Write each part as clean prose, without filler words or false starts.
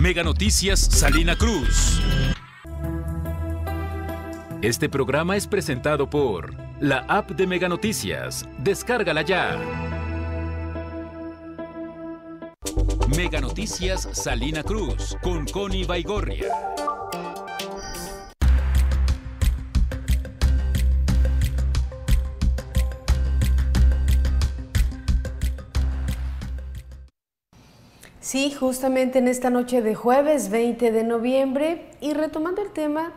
Mega Noticias Salina Cruz. Este programa es presentado por la app de Mega Noticias. Descárgala ya. Mega Noticias Salina Cruz con Connie Baigorria. Sí, justamente en esta noche de jueves 20 de noviembre y retomando el tema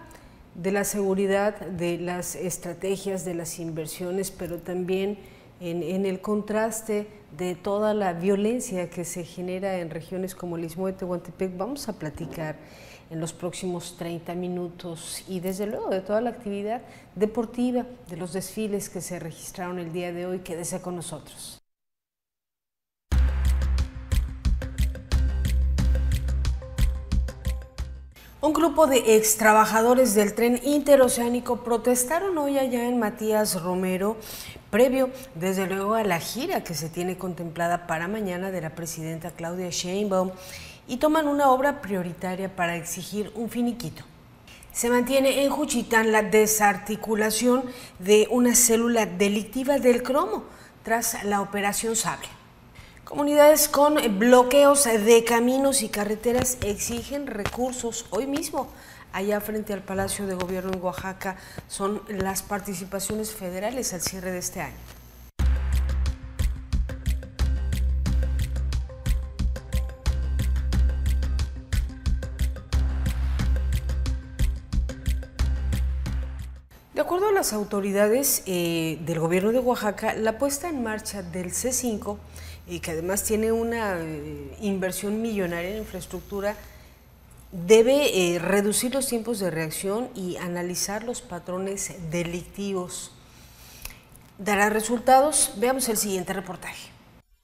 de la seguridad, de las estrategias, de las inversiones, pero también en el contraste de toda la violencia que se genera en regiones como el Istmo de Tehuantepec, vamos a platicar en los próximos 30 minutos y desde luego de toda la actividad deportiva, de los desfiles que se registraron el día de hoy. Quédese con nosotros. Un grupo de ex trabajadores del tren interoceánico protestaron hoy allá en Matías Romero, previo desde luego a la gira que se tiene contemplada para mañana de la presidenta Claudia Sheinbaum, y toman una obra prioritaria para exigir un finiquito. Se mantiene en Juchitán la desarticulación de una célula delictiva del cromo tras la Operación Sable. Comunidades con bloqueos de caminos y carreteras exigen recursos. Hoy mismo, allá frente al Palacio de Gobierno en Oaxaca, son las participaciones federales al cierre de este año. De acuerdo a las autoridades del Gobierno de Oaxaca, la puesta en marcha del C5, que además tiene una inversión millonaria en infraestructura, debe reducir los tiempos de reacción y analizar los patrones delictivos. ¿Dará resultados? Veamos el siguiente reportaje.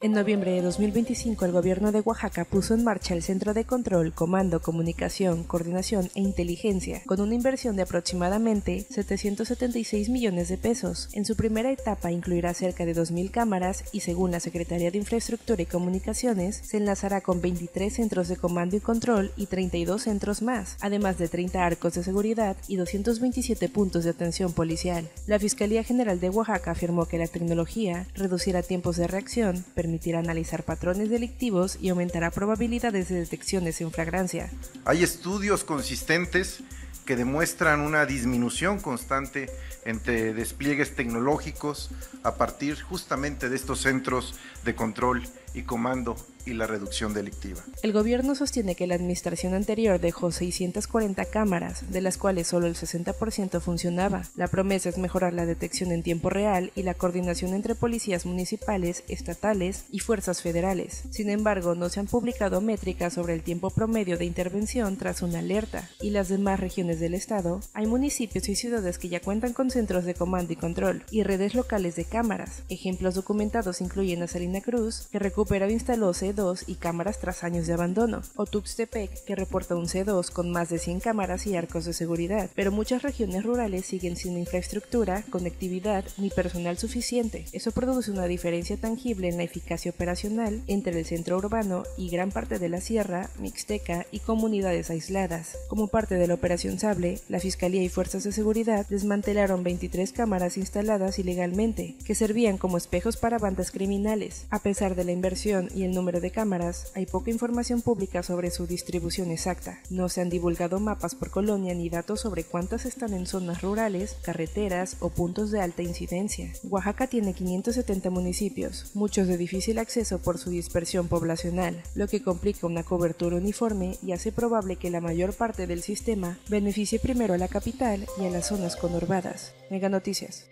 En noviembre de 2025, el gobierno de Oaxaca puso en marcha el Centro de Control, Comando, Comunicación, Coordinación e Inteligencia, con una inversión de aproximadamente 776 millones de pesos. En su primera etapa incluirá cerca de 2.000 cámaras y, según la Secretaría de Infraestructura y Comunicaciones, se enlazará con 23 centros de comando y control y 32 centros más, además de 30 arcos de seguridad y 227 puntos de atención policial. La Fiscalía General de Oaxaca afirmó que la tecnología reducirá tiempos de reacción, permitirá analizar patrones delictivos y aumentará probabilidades de detecciones en flagrancia. Hay estudios consistentes que demuestran una disminución constante entre despliegues tecnológicos a partir justamente de estos centros de control y comando y la reducción delictiva. El gobierno sostiene que la administración anterior dejó 640 cámaras, de las cuales solo el 60% funcionaba. La promesa es mejorar la detección en tiempo real y la coordinación entre policías municipales, estatales y fuerzas federales. Sin embargo, no se han publicado métricas sobre el tiempo promedio de intervención tras una alerta. Y las demás regiones del estado, hay municipios y ciudades que ya cuentan con centros de comando y control y redes locales de cámaras. Ejemplos documentados incluyen a Salina Cruz, que recuperó e instaló C2 y cámaras tras años de abandono, o Tuxtepec, que reporta un C2 con más de 100 cámaras y arcos de seguridad, pero muchas regiones rurales siguen sin infraestructura, conectividad ni personal suficiente. Eso produce una diferencia tangible en la eficacia operacional entre el centro urbano y gran parte de la sierra, mixteca y comunidades aisladas. Como parte de la Operación Sable, la Fiscalía y fuerzas de seguridad desmantelaron 23 cámaras instaladas ilegalmente, que servían como espejos para bandas criminales. A pesar de la inversión y el número de cámaras, hay poca información pública sobre su distribución exacta. No se han divulgado mapas por colonia ni datos sobre cuántas están en zonas rurales, carreteras o puntos de alta incidencia. Oaxaca tiene 570 municipios, muchos de difícil acceso por su dispersión poblacional, lo que complica una cobertura uniforme y hace probable que la mayor parte del sistema beneficie primero a la capital y a las zonas conurbadas. Mega Noticias.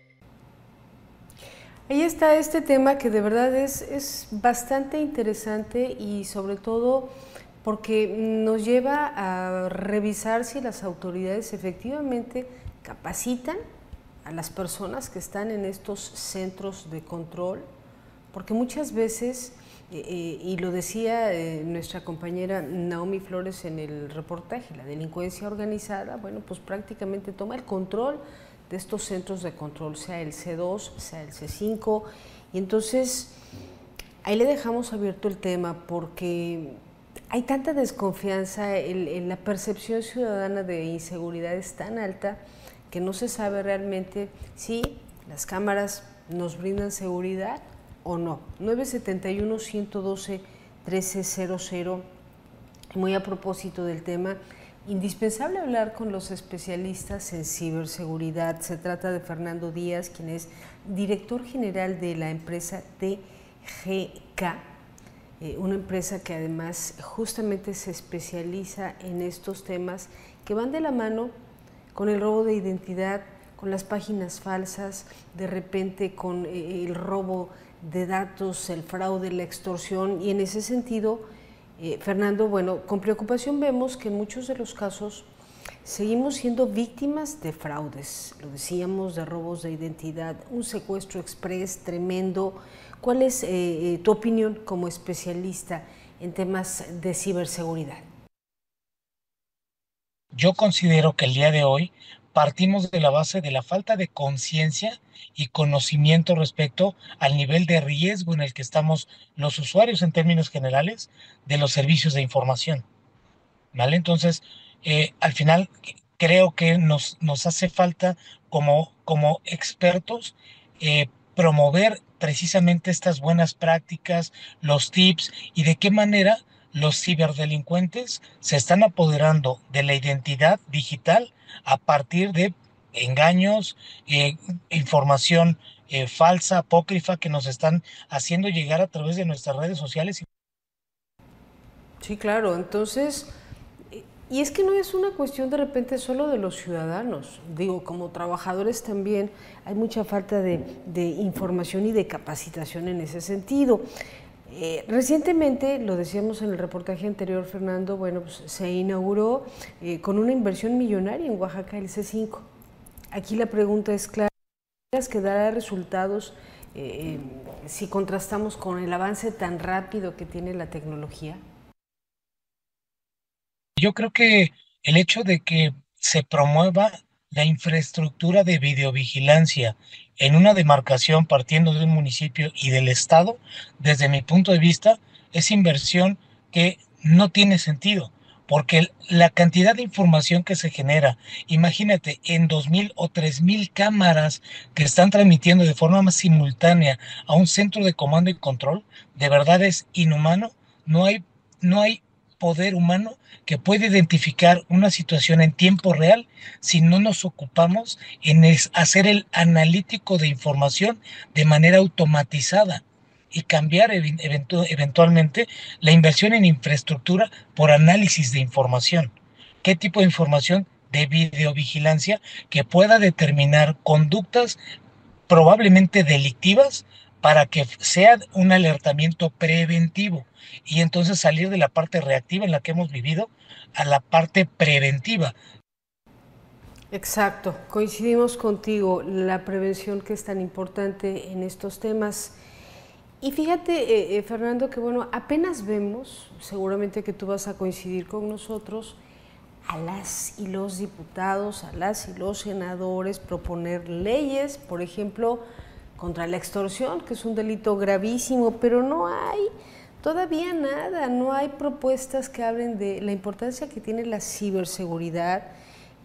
Ahí está este tema que de verdad es bastante interesante y sobre todo porque nos lleva a revisar si las autoridades efectivamente capacitan a las personas que están en estos centros de control, porque muchas veces, y lo decía nuestra compañera Naomi Flores en el reportaje, la delincuencia organizada, bueno, pues prácticamente toma el control de estos centros de control, sea el C2, sea el C5, y entonces ahí le dejamos abierto el tema porque Hay tanta desconfianza, la percepción ciudadana de inseguridad es tan alta que no se sabe realmente si las cámaras nos brindan seguridad o no. 971-112-1300, muy a propósito del tema, indispensable hablar con los especialistas en ciberseguridad. Se trata de Fernando Díaz, quien es director general de la empresa TGK, una empresa que además justamente se especializa en estos temas que van de la mano con el robo de identidad, con las páginas falsas, de repente con el robo de datos, el fraude, la extorsión, y en ese sentido, Fernando, bueno, con preocupación vemos que en muchos de los casos seguimos siendo víctimas de fraudes, lo decíamos, de robos de identidad, un secuestro express tremendo. ¿Cuál es tu opinión como especialista en temas de ciberseguridad? Yo considero que el día de hoy partimos de la base de la falta de conciencia y conocimiento respecto al nivel de riesgo en el que estamos los usuarios en términos generales de los servicios de información, ¿vale? Entonces, al final creo que nos hace falta como expertos promover precisamente estas buenas prácticas, los tips y de qué manera los ciberdelincuentes se están apoderando de la identidad digital a partir de engaños, información falsa, apócrifa que nos están haciendo llegar a través de nuestras redes sociales. Sí, claro, entonces, y es que no es una cuestión de repente solo de los ciudadanos, digo, como trabajadores también hay mucha falta de información y de capacitación en ese sentido. Recientemente, lo decíamos en el reportaje anterior, Fernando, bueno, pues se inauguró con una inversión millonaria en Oaxaca el C5. Aquí la pregunta es clara, ¿que dará resultados si contrastamos con el avance tan rápido que tiene la tecnología? Yo creo que el hecho de que se promueva la infraestructura de videovigilancia en una demarcación partiendo de un municipio y del estado, desde mi punto de vista, es inversión que no tiene sentido, porque la cantidad de información que se genera, imagínate, en 2,000 o 3,000 cámaras que están transmitiendo de forma más simultánea a un centro de comando y control, de verdad es inhumano. No hay poder humano que puede identificar una situación en tiempo real si no nos ocupamos en hacer el analítico de información de manera automatizada y cambiar eventualmente la inversión en infraestructura por análisis de información. ¿Qué tipo de información? De videovigilancia que pueda determinar conductas probablemente delictivas para que sea un alertamiento preventivo y entonces salir de la parte reactiva en la que hemos vivido a la parte preventiva. Exacto, coincidimos contigo, la prevención que es tan importante en estos temas. Y fíjate, Fernando, que bueno, apenas vemos, seguramente que tú vas a coincidir con nosotros, a las y los diputados, a las y los senadores proponer leyes, por ejemplo, contra la extorsión, que es un delito gravísimo, pero no hay todavía nada, no hay propuestas que hablen de la importancia que tiene la ciberseguridad,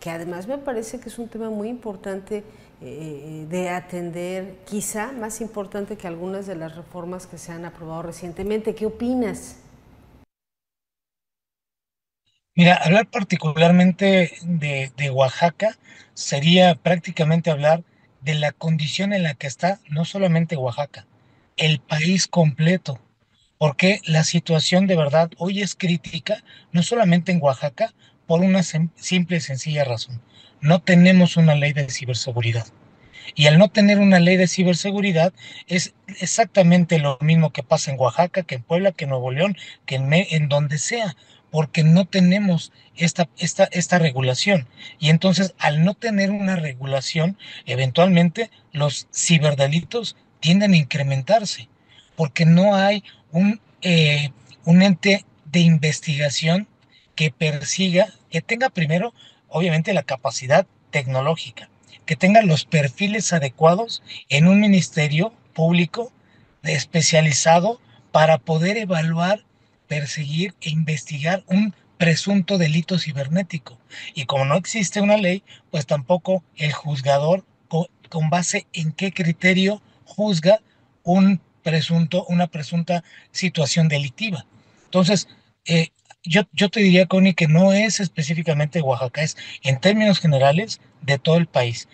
que además me parece que es un tema muy importante de atender, quizá más importante que algunas de las reformas que se han aprobado recientemente. ¿Qué opinas? Mira, hablar particularmente de Oaxaca sería prácticamente hablar de la condición en la que está no solamente Oaxaca, el país completo, porque la situación de verdad hoy es crítica, no solamente en Oaxaca, por una simple y sencilla razón. No tenemos una ley de ciberseguridad. Y al no tener una ley de ciberseguridad es exactamente lo mismo que pasa en Oaxaca, que en Puebla, que en Nuevo León, que en donde sea, porque no tenemos esta regulación. Y entonces, al no tener una regulación, eventualmente los ciberdelitos tienden a incrementarse, porque no hay un ente de investigación que persiga, que tenga primero, obviamente, la capacidad tecnológica, que tengan los perfiles adecuados en un ministerio público especializado para poder evaluar perseguir e investigar un presunto delito cibernético. Y como no existe una ley, pues tampoco el juzgador con base en qué criterio juzga una presunta situación delictiva. Entonces, yo te diría, Connie, que no es específicamente Oaxaca, es en términos generales de todo el país.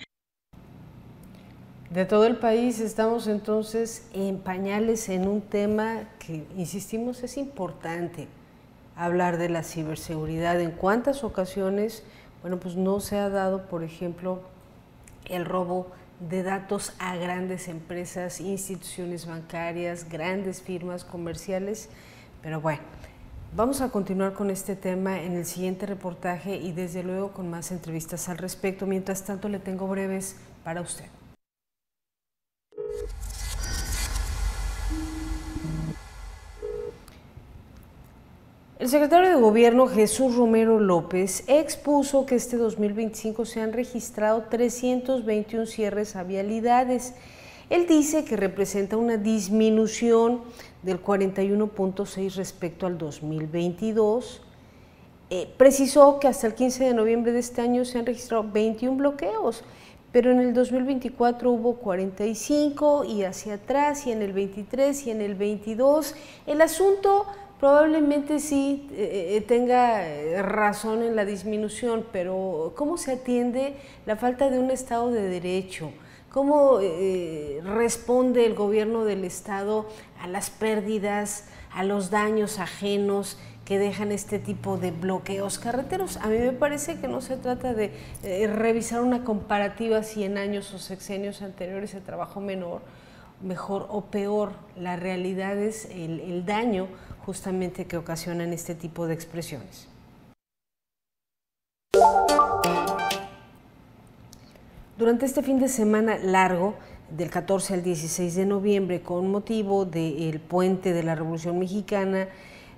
De todo el país estamos entonces en pañales en un tema que, insistimos, es importante hablar de la ciberseguridad. ¿En cuántas ocasiones, bueno, pues no se ha dado, por ejemplo, el robo de datos a grandes empresas, instituciones bancarias, grandes firmas comerciales? Pero bueno, vamos a continuar con este tema en el siguiente reportaje y desde luego con más entrevistas al respecto. Mientras tanto, le tengo breves para usted. El secretario de Gobierno, Jesús Romero López, expuso que este 2025 se han registrado 321 cierres a vialidades. Él dice que representa una disminución del 41.6 respecto al 2022. Precisó que hasta el 15 de noviembre de este año se han registrado 21 bloqueos, pero en el 2024 hubo 45 y hacia atrás, y en el 23 y en el 22. El asunto probablemente sí tenga razón en la disminución, pero ¿cómo se atiende la falta de un Estado de Derecho? ¿Cómo responde el gobierno del Estado a las pérdidas, a los daños ajenos que dejan este tipo de bloqueos carreteros? A mí me parece que no se trata de revisar una comparativa si en años o sexenios anteriores se trabajó mejor o peor. La realidad es el daño justamente que ocasionan este tipo de expresiones. Durante este fin de semana largo, del 14 al 16 de noviembre, con motivo del Puente de la Revolución Mexicana,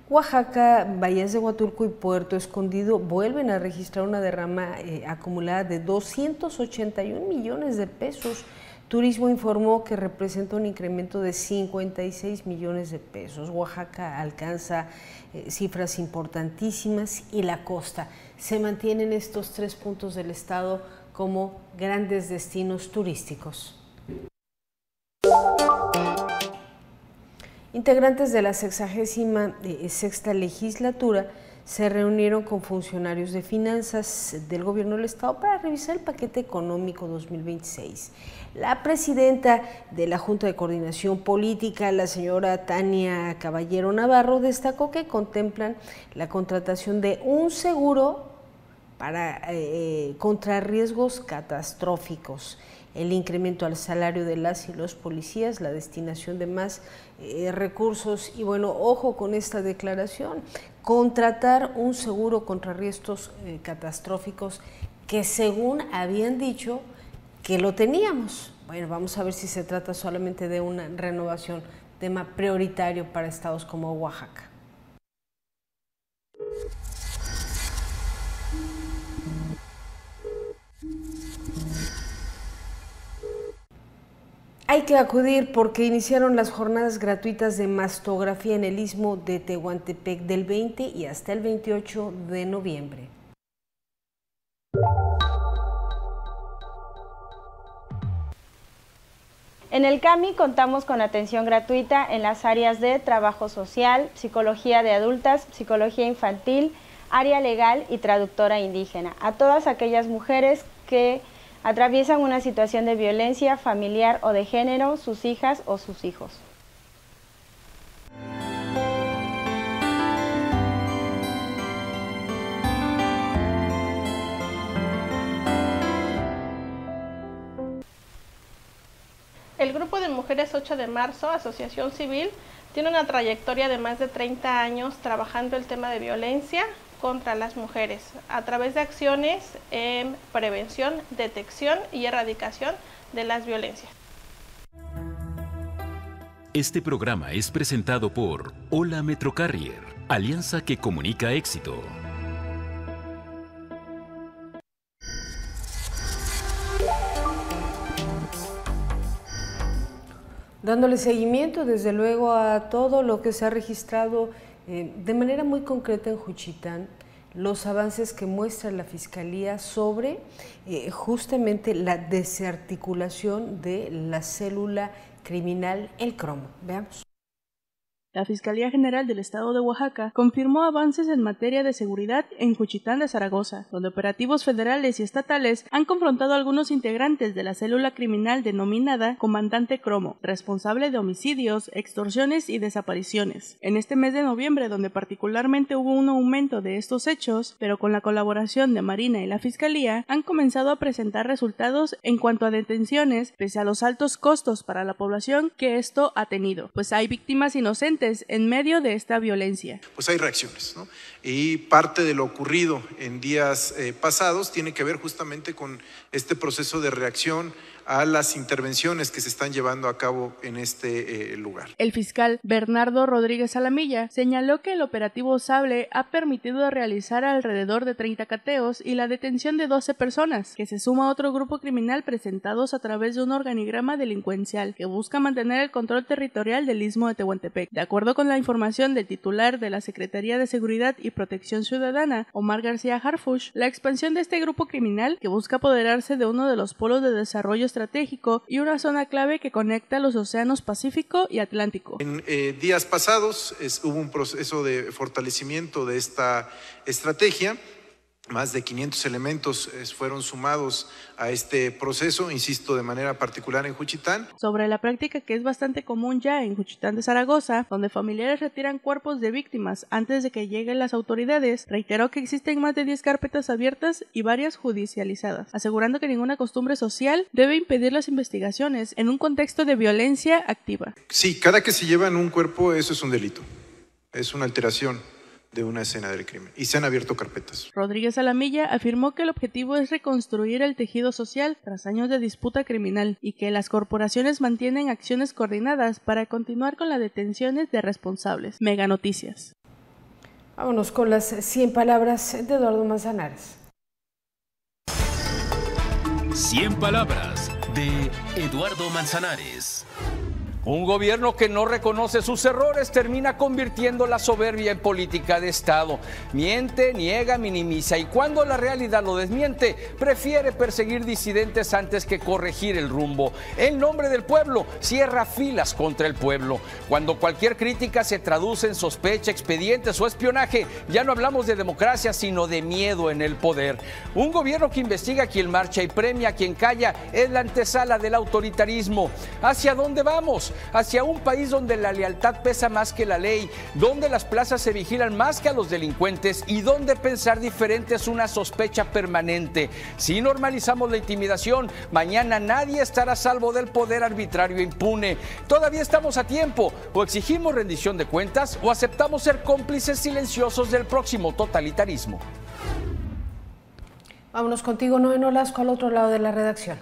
Oaxaca, Valles de Huatulco y Puerto Escondido vuelven a registrar una derrama acumulada de 281 millones de pesos. Turismo informó que representa un incremento de 56 millones de pesos. Oaxaca alcanza cifras importantísimas y la costa. Se mantienen estos 3 puntos del estado como grandes destinos turísticos. Integrantes de la 66ª legislatura se reunieron con funcionarios de finanzas del gobierno del estado para revisar el paquete económico 2026. La presidenta de la Junta de Coordinación Política, la señora Tania Caballero Navarro, destacó que contemplan la contratación de un seguro para contra riesgos catastróficos, el incremento al salario de las y los policías, la destinación de más recursos y bueno, ojo con esta declaración, contratar un seguro contra riesgos catastróficos que según habían dicho que lo teníamos. Bueno, vamos a ver si se trata solamente de una renovación, tema prioritario para estados como Oaxaca. Hay que acudir porque iniciaron las jornadas gratuitas de mastografía en el Istmo de Tehuantepec del 20 y hasta el 28 de noviembre. En el CAMI contamos con atención gratuita en las áreas de trabajo social, psicología de adultas, psicología infantil, área legal y traductora indígena. A todas aquellas mujeres que atraviesan una situación de violencia familiar o de género, sus hijas o sus hijos. El Grupo de Mujeres 8 de Marzo, Asociación Civil, tiene una trayectoria de más de 30 años trabajando el tema de violencia contra las mujeres a través de acciones en prevención, detección y erradicación de las violencias. Este programa es presentado por Hola Metrocarrier, alianza que comunica éxito. Dándole seguimiento desde luego a todo lo que se ha registrado de manera muy concreta en Juchitán los avances que muestra la Fiscalía sobre justamente la desarticulación de la célula criminal El Cromo. Veamos. La Fiscalía General del Estado de Oaxaca confirmó avances en materia de seguridad en Juchitán de Zaragoza, donde operativos federales y estatales han confrontado a algunos integrantes de la célula criminal denominada Comandante Cromo, responsable de homicidios, extorsiones y desapariciones. En este mes de noviembre, donde particularmente hubo un aumento de estos hechos, pero con la colaboración de Marina y la Fiscalía, han comenzado a presentar resultados en cuanto a detenciones, pese a los altos costos para la población que esto ha tenido, pues hay víctimas inocentes en medio de esta violencia. Pues hay reacciones, ¿no? Y parte de lo ocurrido en días pasados tiene que ver justamente con este proceso de reacción a las intervenciones que se están llevando a cabo en este lugar. El fiscal Bernardo Rodríguez Alamilla señaló que el operativo Sable ha permitido realizar alrededor de 30 cateos y la detención de 12 personas, que se suma a otro grupo criminal presentados a través de un organigrama delincuencial que busca mantener el control territorial del Istmo de Tehuantepec. De acuerdo con la información del titular de la Secretaría de Seguridad y Protección Ciudadana, Omar García Harfuch, la expansión de este grupo criminal, que busca apoderarse de uno de los polos de desarrollo estratégico y una zona clave que conecta los océanos Pacífico y Atlántico. En días pasados hubo un proceso de fortalecimiento de esta estrategia. Más de 500 elementos fueron sumados a este proceso, insisto, de manera particular en Juchitán. Sobre la práctica que es bastante común ya en Juchitán de Zaragoza, donde familiares retiran cuerpos de víctimas antes de que lleguen las autoridades, reiteró que existen más de 10 carpetas abiertas y varias judicializadas, asegurando que ninguna costumbre social debe impedir las investigaciones en un contexto de violencia activa. Sí, cada que se llevan un cuerpo, eso es un delito, es una alteración de una escena del crimen, y se han abierto carpetas. Rodríguez Alamilla afirmó que el objetivo es reconstruir el tejido social tras años de disputa criminal y que las corporaciones mantienen acciones coordinadas para continuar con las detenciones de responsables. Mega Noticias. Vámonos con las 100 palabras de Eduardo Manzanares. 100 palabras de Eduardo Manzanares. Un gobierno que no reconoce sus errores termina convirtiendo la soberbia en política de Estado. Miente, niega, minimiza y cuando la realidad lo desmiente, prefiere perseguir disidentes antes que corregir el rumbo. En nombre del pueblo, cierra filas contra el pueblo. Cuando cualquier crítica se traduce en sospecha, expedientes o espionaje, ya no hablamos de democracia, sino de miedo en el poder. Un gobierno que investiga a quien marcha y premia a quien calla es la antesala del autoritarismo. ¿Hacia dónde vamos? Hacia un país donde la lealtad pesa más que la ley, donde las plazas se vigilan más que a los delincuentes y donde pensar diferente es una sospecha permanente. Si normalizamos la intimidación, mañana nadie estará a salvo del poder arbitrario e impune. Todavía estamos a tiempo. O exigimos rendición de cuentas o aceptamos ser cómplices silenciosos del próximo totalitarismo. Vámonos contigo, Noé Nolasco, al otro lado de la redacción.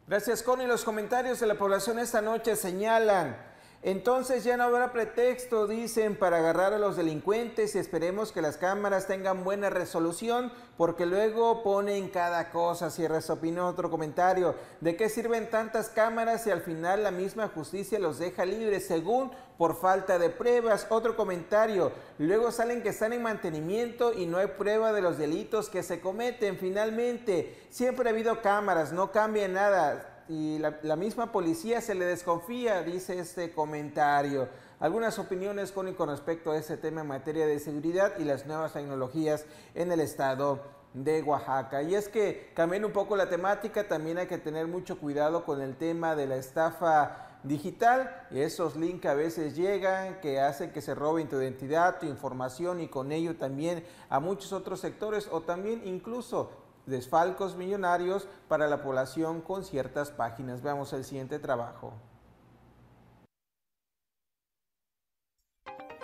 Gracias, Connie. Los comentarios de la población esta noche señalan: entonces ya no habrá pretexto, dicen, para agarrar a los delincuentes y esperemos que las cámaras tengan buena resolución porque luego ponen cada cosa. Cierra su opinión. Otro comentario: ¿de qué sirven tantas cámaras si al final la misma justicia los deja libres según por falta de pruebas? Otro comentario: luego salen que están en mantenimiento y no hay prueba de los delitos que se cometen. Finalmente, siempre ha habido cámaras, no cambia nada. Y la misma policía se le desconfía, dice este comentario. Algunas opiniones con respecto a este tema en materia de seguridad y las nuevas tecnologías en el estado de Oaxaca. Y es que, cambiando un poco la temática, también hay que tener mucho cuidado con el tema de la estafa digital y esos links a veces llegan que hacen que se roben tu identidad, tu información y con ello también a muchos otros sectores o también incluso desfalcos millonarios para la población con ciertas páginas. Veamos el siguiente trabajo.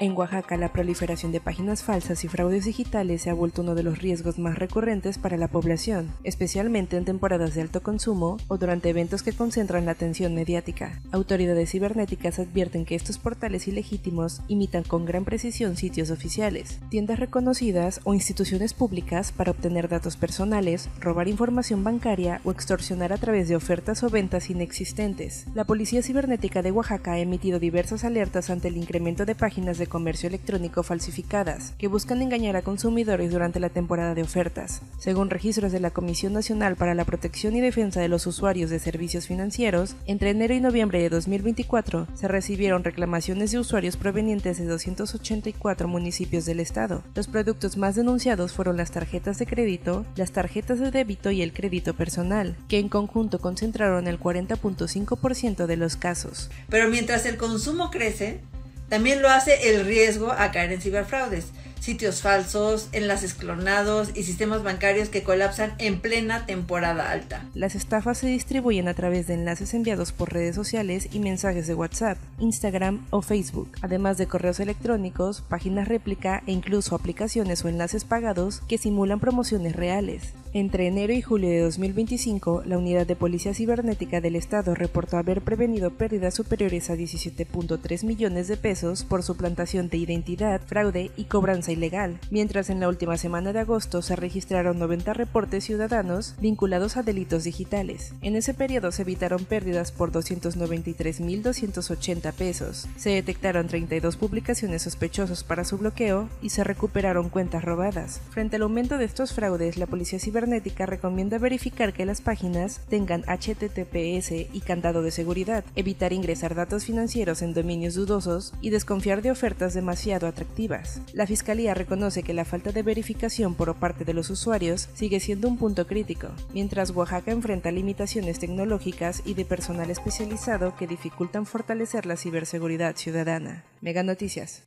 En Oaxaca, la proliferación de páginas falsas y fraudes digitales se ha vuelto uno de los riesgos más recurrentes para la población, especialmente en temporadas de alto consumo o durante eventos que concentran la atención mediática. Autoridades cibernéticas advierten que estos portales ilegítimos imitan con gran precisión sitios oficiales, tiendas reconocidas o instituciones públicas para obtener datos personales, robar información bancaria o extorsionar a través de ofertas o ventas inexistentes. La Policía Cibernética de Oaxaca ha emitido diversas alertas ante el incremento de páginas de comercio electrónico falsificadas, que buscan engañar a consumidores durante la temporada de ofertas. Según registros de la Comisión Nacional para la Protección y Defensa de los Usuarios de Servicios Financieros, entre enero y noviembre de 2024 se recibieron reclamaciones de usuarios provenientes de 284 municipios del estado. Los productos más denunciados fueron las tarjetas de crédito, las tarjetas de débito y el crédito personal, que en conjunto concentraron el 40.5% de los casos. Pero mientras el consumo crece, también lo hace el riesgo a caer en ciberfraudes, sitios falsos, enlaces clonados y sistemas bancarios que colapsan en plena temporada alta. Las estafas se distribuyen a través de enlaces enviados por redes sociales y mensajes de WhatsApp, Instagram o Facebook, además de correos electrónicos, páginas réplica e incluso aplicaciones o enlaces pagados que simulan promociones reales. Entre enero y julio de 2025, la Unidad de Policía Cibernética del Estado reportó haber prevenido pérdidas superiores a 17.3 millones de pesos por suplantación de identidad, fraude y cobranza ilegal, mientras en la última semana de agosto se registraron 90 reportes ciudadanos vinculados a delitos digitales. En ese periodo se evitaron pérdidas por 293.280 pesos, se detectaron 32 publicaciones sospechosas para su bloqueo y se recuperaron cuentas robadas. Frente al aumento de estos fraudes, la Policía Cibernética recomienda verificar que las páginas tengan HTTPS y candado de seguridad, evitar ingresar datos financieros en dominios dudosos y desconfiar de ofertas demasiado atractivas. La Fiscalía reconoce que la falta de verificación por parte de los usuarios sigue siendo un punto crítico, mientras Oaxaca enfrenta limitaciones tecnológicas y de personal especializado que dificultan fortalecer la ciberseguridad ciudadana. Mega Noticias.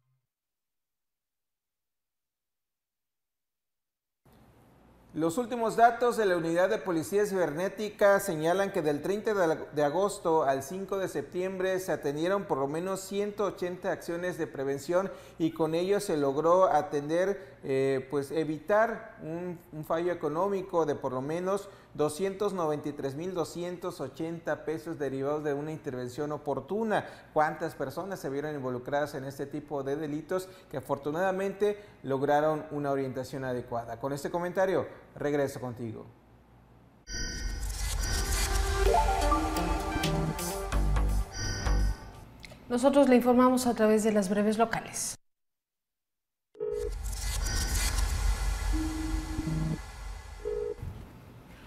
Los últimos datos de la Unidad de Policía Cibernética señalan que del 30 de agosto al 5 de septiembre se atendieron por lo menos 180 acciones de prevención y con ello se logró atender, evitar un fallo económico de por lo menos 293.280 pesos derivados de una intervención oportuna. ¿Cuántas personas se vieron involucradas en este tipo de delitos que afortunadamente lograron una orientación adecuada? Con este comentario, regreso contigo. Nosotros le informamos a través de las breves locales.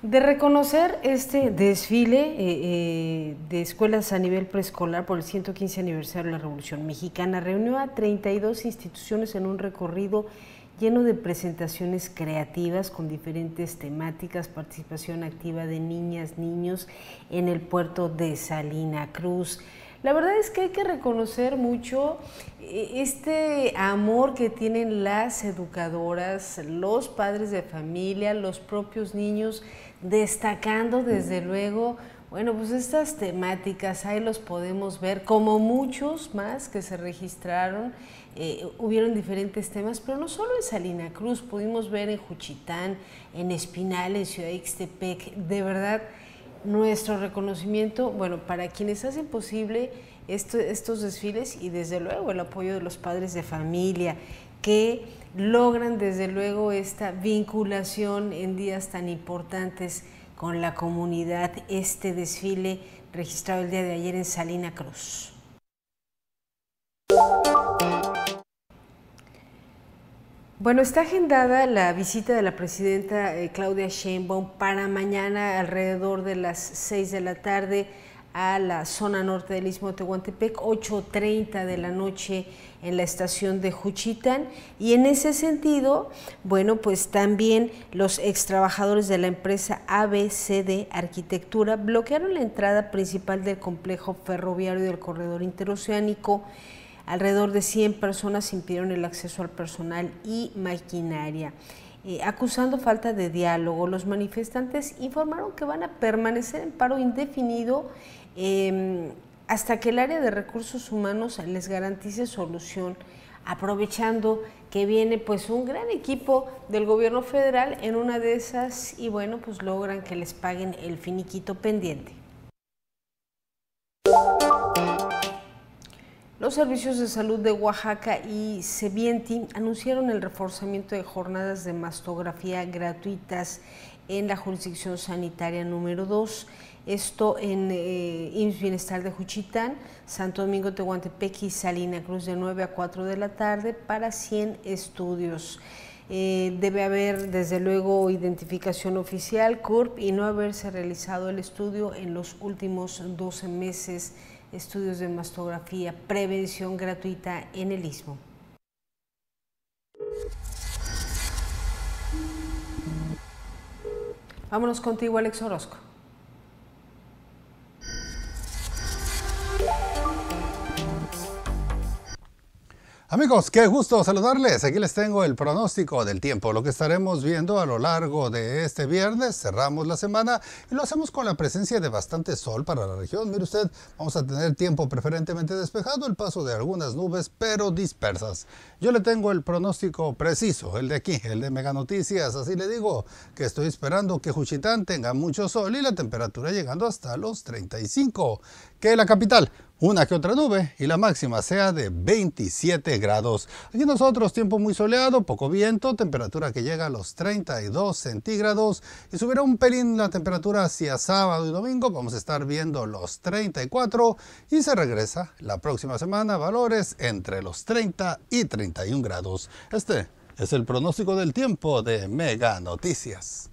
De reconocer este desfile de escuelas a nivel preescolar por el 115 aniversario de la Revolución Mexicana, reunió a 32 instituciones en un recorrido lleno de presentaciones creativas con diferentes temáticas, participación activa de niñas, niños en el puerto de Salina Cruz. La verdad es que hay que reconocer mucho este amor que tienen las educadoras, los padres de familia, los propios niños, destacando desde luego, bueno, pues estas temáticas, ahí los podemos ver, como muchos más que se registraron, hubieron diferentes temas, pero no solo en Salina Cruz, pudimos ver en Juchitán, en Espinal, en Ciudad Ixtepec, de verdad, nuestro reconocimiento, bueno, para quienes hacen posible estos desfiles y desde luego el apoyo de los padres de familia que logran desde luego esta vinculación en días tan importantes con la comunidad, este desfile registrado el día de ayer en Salina Cruz. Bueno, está agendada la visita de la presidenta Claudia Sheinbaum para mañana alrededor de las 6 de la tarde a la zona norte del Istmo de Tehuantepec, 8:30 de la noche en la estación de Juchitán, y en ese sentido, bueno, pues también los extrabajadores de la empresa ABCD Arquitectura bloquearon la entrada principal del complejo ferroviario del corredor interoceánico. Alrededor de 100 personas impidieron el acceso al personal y maquinaria. Acusando falta de diálogo, los manifestantes informaron que van a permanecer en paro indefinido hasta que el área de recursos humanos les garantice solución aprovechando que viene pues un gran equipo del gobierno federal en una de esas y bueno, pues logran que les paguen el finiquito pendiente. Los servicios de salud de Oaxaca y Sevienti anunciaron el reforzamiento de jornadas de mastografía gratuitas en la jurisdicción sanitaria número 2. Esto en IMSS Bienestar de Juchitán, Santo Domingo, Tehuantepec y Salina Cruz de 9 a 4 de la tarde para 100 estudios. Debe haber desde luego identificación oficial, CURP, y no haberse realizado el estudio en los últimos 12 meses. Estudios de mastografía, prevención gratuita en el Istmo. Vámonos contigo, Alex Orozco. Amigos, qué gusto saludarles. Aquí les tengo el pronóstico del tiempo, lo que estaremos viendo a lo largo de este viernes. Cerramos la semana y lo hacemos con la presencia de bastante sol para la región. Mire usted, vamos a tener tiempo preferentemente despejado, el paso de algunas nubes, pero dispersas. Yo le tengo el pronóstico preciso, el de aquí, el de Mega Noticias. Así le digo que estoy esperando que Juchitán tenga mucho sol y la temperatura llegando hasta los 35. Que la capital, una que otra nube y la máxima sea de 27 grados. Aquí nosotros tiempo muy soleado, poco viento, temperatura que llega a los 32 centígrados y subirá un pelín la temperatura hacia sábado y domingo. Vamos a estar viendo los 34 y se regresa la próxima semana valores entre los 30 y 31 grados. Este es el pronóstico del tiempo de Mega Noticias.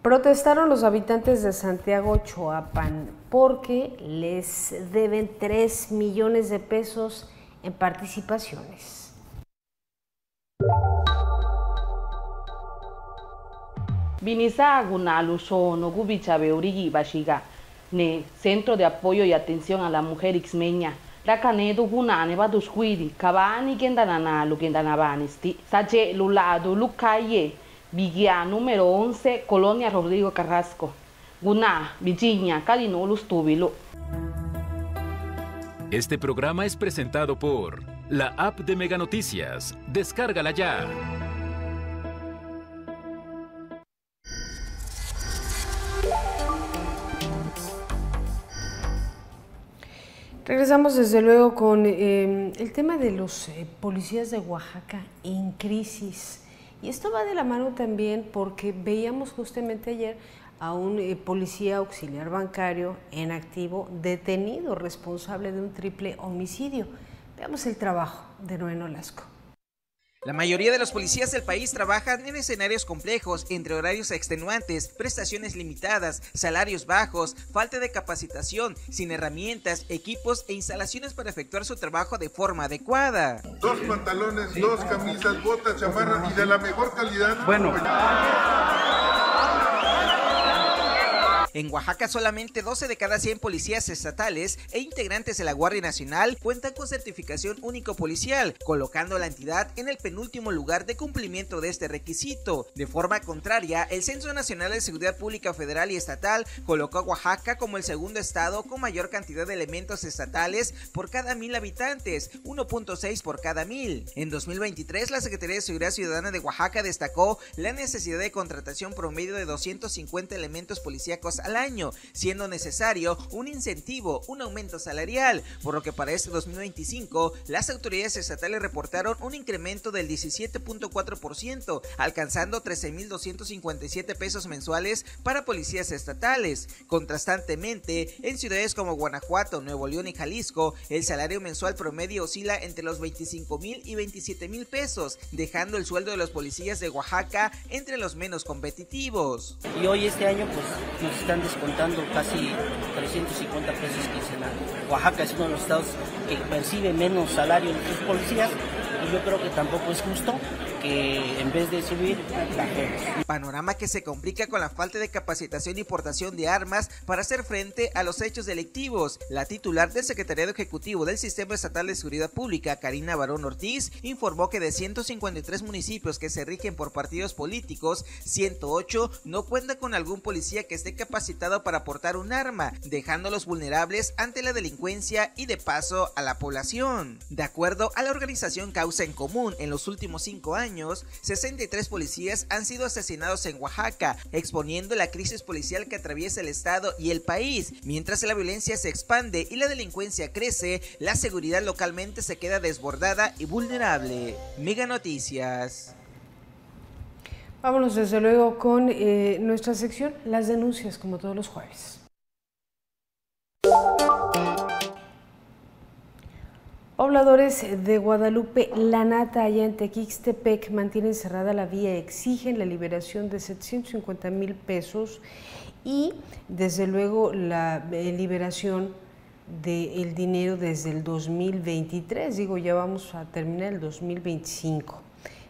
Protestaron los habitantes de Santiago Choapan porque les deben 3 millones de pesos en participaciones. Binisa Gunaluso no Gubichabe Urigi Bashiga, ne Centro de Apoyo y Atención a la Mujer Ixmeña. La canedo gunane va dusquidi, cabani gendanana lugendanabanesti, sache lulado lucaye. Vigia número 11, Colonia Rodrigo Carrasco. Guná, Virginia, Calinolus Túbilo. Este programa es presentado por la app de Mega Noticias. Descárgala ya. Regresamos desde luego con el tema de los policías de Oaxaca en crisis. Y esto va de la mano también porque veíamos justamente ayer a un policía auxiliar bancario en activo detenido, responsable de un triple homicidio. Veamos el trabajo de Noé Nolasco. La mayoría de los policías del país trabajan en escenarios complejos, entre horarios extenuantes, prestaciones limitadas, salarios bajos, falta de capacitación, sin herramientas, equipos e instalaciones para efectuar su trabajo de forma adecuada. 2 pantalones, 2 camisas, botas, chamarra y de la mejor calidad. Bueno. En Oaxaca solamente 12 de cada 100 policías estatales e integrantes de la Guardia Nacional cuentan con certificación único policial, colocando a la entidad en el penúltimo lugar de cumplimiento de este requisito. De forma contraria, el Censo Nacional de Seguridad Pública Federal y Estatal colocó a Oaxaca como el segundo estado con mayor cantidad de elementos estatales por cada 1000 habitantes, 1.6 por cada 1000. En 2023, la Secretaría de Seguridad Ciudadana de Oaxaca destacó la necesidad de contratación promedio de 250 elementos policíacos al año, siendo necesario un incentivo, un aumento salarial, por lo que para este 2025 las autoridades estatales reportaron un incremento del 17.4%, alcanzando 13,257 pesos mensuales para policías estatales. Contrastantemente, en ciudades como Guanajuato, Nuevo León y Jalisco, el salario mensual promedio oscila entre los 25,000 y 27,000 pesos, dejando el sueldo de los policías de Oaxaca entre los menos competitivos. Y hoy este año pues nos están descontando casi 350 pesos quincenal. Oaxaca es uno de los estados que percibe menos salario de sus policías y yo creo que tampoco es justo que en vez de subir, bajemos. Panorama que se complica con la falta de capacitación y portación de armas para hacer frente a los hechos delictivos. La titular del Secretariado Ejecutivo del Sistema Estatal de Seguridad Pública, Karina Barón Ortiz, informó que de 153 municipios que se rigen por partidos políticos, 108 no cuentan con algún policía que esté capacitado para portar un arma, dejándolos vulnerables ante la delincuencia y de paso a la población. De acuerdo a la organización Causa en Común, en los últimos 5 años, 63 policías han sido asesinados en Oaxaca, exponiendo la crisis policial que atraviesa el estado y el país. Mientras la violencia se expande y la delincuencia crece, la seguridad localmente se queda desbordada y vulnerable. Mega Noticias. Vámonos desde luego con nuestra sección, las denuncias, como todos los jueves. Pobladores de Guadalupe La Nata, allá en Tequixtepec, mantienen cerrada la vía, exigen la liberación de 750,000 pesos y desde luego la liberación del dinero desde el 2023, ya vamos a terminar el 2025.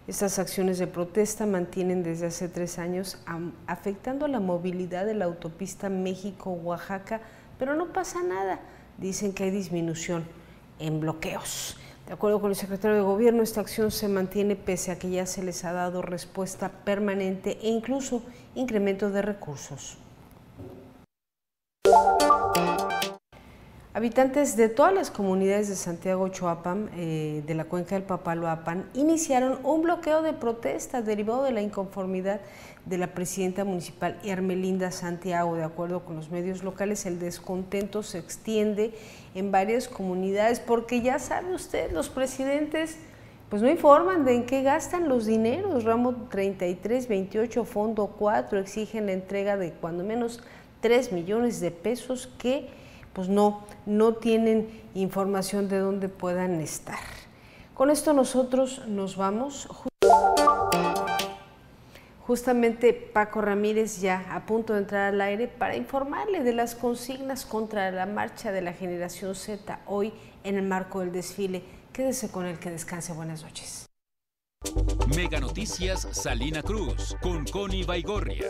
Estas acciones de protesta mantienen desde hace 3 años afectando la movilidad de la autopista México-Oaxaca, pero no pasa nada, dicen que hay disminución en bloqueos. De acuerdo con el secretario de Gobierno, esta acción se mantiene pese a que ya se les ha dado respuesta permanente e incluso incremento de recursos. Habitantes de todas las comunidades de Santiago Choapam, de la cuenca del Papaloapan, iniciaron un bloqueo de protesta derivado de la inconformidad de la presidenta municipal Hermelinda Santiago. De acuerdo con los medios locales, el descontento se extiende en varias comunidades porque ya sabe usted, los presidentes pues no informan de en qué gastan los dineros. Ramo 33, 28, Fondo 4 exigen la entrega de cuando menos 3 millones de pesos que pues no tienen información de dónde puedan estar. Con esto nosotros nos vamos. Justamente Paco Ramírez ya a punto de entrar al aire para informarle de las consignas contra la marcha de la generación Z hoy en el marco del desfile. Quédese con él, que descanse. Buenas noches. Mega Noticias Salina Cruz con Connie Baigorria.